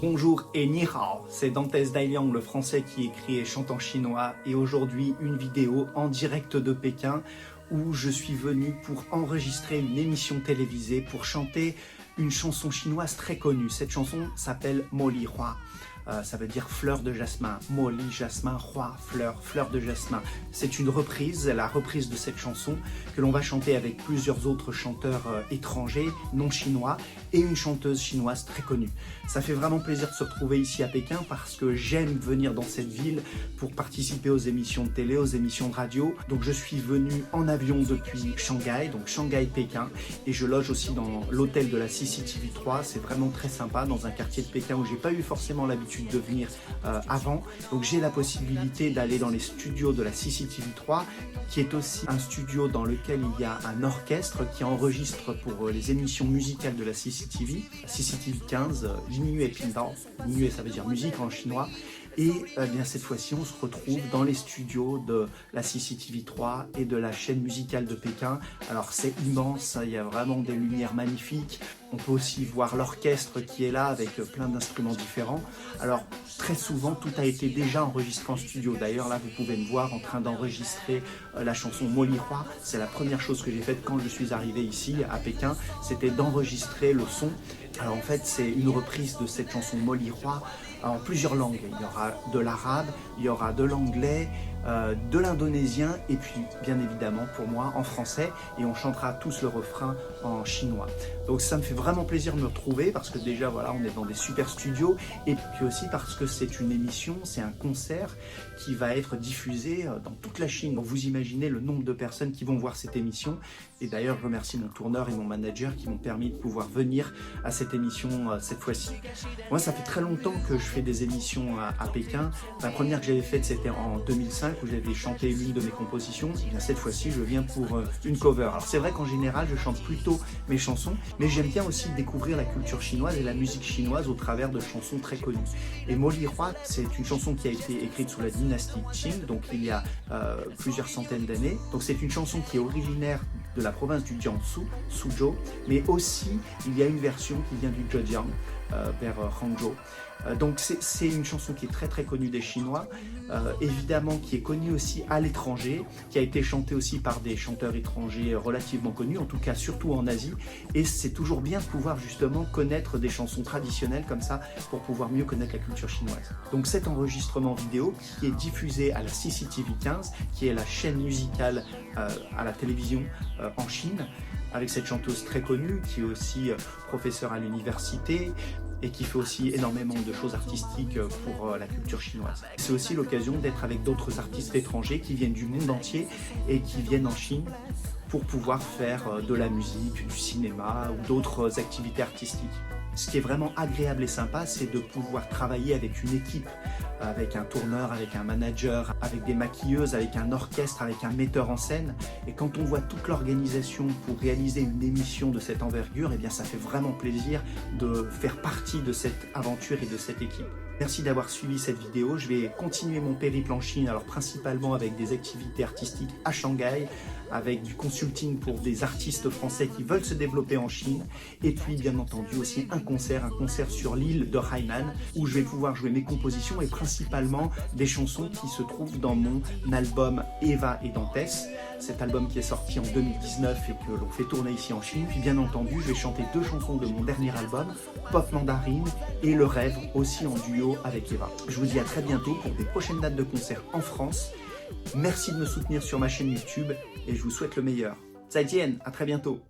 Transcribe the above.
Bonjour et ni hao, c'est Dantes Dailiang, le français qui écrit et chante en chinois, et aujourd'hui une vidéo en direct de Pékin où je suis venu pour enregistrer une émission télévisée pour chanter une chanson chinoise très connue. Cette chanson s'appelle Mo Li Hua. Ça veut dire fleur de jasmin, Mo Li, jasmin, Hua, fleur de jasmin. C'est une reprise, la reprise de cette chanson que l'on va chanter avec plusieurs autres chanteurs étrangers, non chinois, et une chanteuse chinoise très connue. Ça fait vraiment plaisir de se retrouver ici à Pékin parce que j'aime venir dans cette ville pour participer aux émissions de télé, aux émissions de radio. Donc je suis venu en avion depuis Shanghai, donc Shanghai-Pékin, et je loge aussi dans l'hôtel de la CCTV3. C'est vraiment très sympa dans un quartier de Pékin où j'ai pas eu forcément l'habitude de venir avant. Donc j'ai la possibilité d'aller dans les studios de la CCTV3, qui est aussi un studio dans lequel il y a un orchestre qui enregistre pour les émissions musicales de la CCTV, CCTV 15, Lingyue Pindao. Lingyue, ça veut dire musique en chinois. Et bien cette fois-ci, on se retrouve dans les studios de la CCTV3 et de la chaîne musicale de Pékin. Alors c'est immense, il y a vraiment des lumières magnifiques. On peut aussi voir l'orchestre qui est là avec plein d'instruments différents. Alors très souvent, tout a été déjà enregistré en studio. D'ailleurs là, vous pouvez me voir en train d'enregistrer la chanson Mo Li Hua. C'est la première chose que j'ai faite quand je suis arrivé ici à Pékin, c'était d'enregistrer le son. Alors en fait, c'est une reprise de cette chanson Mo Li Hua en plusieurs langues. Il y aura de l'arabe, il y aura de l'anglais, de l'indonésien et puis bien évidemment pour moi en français, et on chantera tous le refrain en chinois. Donc ça me fait vraiment plaisir de me retrouver parce que déjà voilà, on est dans des super studios, et puis aussi parce que c'est une émission, c'est un concert qui va être diffusé dans toute la Chine. Donc vous imaginez le nombre de personnes qui vont voir cette émission, et d'ailleurs je remercie mon tourneur et mon manager qui m'ont permis de pouvoir venir à cette émission cette fois-ci. Moi ça fait très longtemps que je fais des émissions à Pékin. La première que j'avais faite c'était en 2005 où j'avais chanté l'une de mes compositions. Et bien cette fois-ci je viens pour une cover. Alors c'est vrai qu'en général je chante plutôt mes chansons, mais j'aime bien aussi découvrir la culture chinoise et la musique chinoise au travers de chansons très connues. Et Mo Li Hua, c'est une chanson qui a été écrite sous la dynastie Qing, donc il y a plusieurs centaines d'années. Donc c'est une chanson qui est originaire de la province du Jiangsu, Suzhou, mais aussi il y a une version qui vient du Zhejiang, vers Hangzhou. Donc c'est une chanson qui est très connue des Chinois, évidemment qui est connue aussi à l'étranger, qui a été chantée aussi par des chanteurs étrangers relativement connus, en tout cas surtout en Asie, et c'est toujours bien de pouvoir justement connaître des chansons traditionnelles comme ça pour pouvoir mieux connaître la culture chinoise. Donc cet enregistrement vidéo qui est diffusé à la CCTV 15, qui est la chaîne musicale à la télévision en Chine, avec cette chanteuse très connue qui est aussi professeure à l'université et qui fait aussi énormément de choses artistiques pour la culture chinoise. C'est aussi l'occasion d'être avec d'autres artistes étrangers qui viennent du monde entier et qui viennent en Chine pour pouvoir faire de la musique, du cinéma ou d'autres activités artistiques. Ce qui est vraiment agréable et sympa, c'est de pouvoir travailler avec une équipe, avec un tourneur, avec un manager, avec des maquilleuses, avec un orchestre, avec un metteur en scène. Et quand on voit toute l'organisation pour réaliser une émission de cette envergure, eh bien ça fait vraiment plaisir de faire partie de cette aventure et de cette équipe. Merci d'avoir suivi cette vidéo. Je vais continuer mon périple en Chine, alors principalement avec des activités artistiques à Shanghai, avec du consulting pour des artistes français qui veulent se développer en Chine, et puis bien entendu aussi un concert sur l'île de Hainan où je vais pouvoir jouer mes compositions et principalement des chansons qui se trouvent dans mon album Eva et Dantes, cet album qui est sorti en 2019 et que l'on fait tourner ici en Chine. Puis bien entendu je vais chanter deux chansons de mon dernier album, Pop Mandarine et Le Rêve, aussi en duo avec Eva. Je vous dis à très bientôt pour des prochaines dates de concert en France. Merci de me soutenir sur ma chaîne YouTube et je vous souhaite le meilleur. 再见, à très bientôt.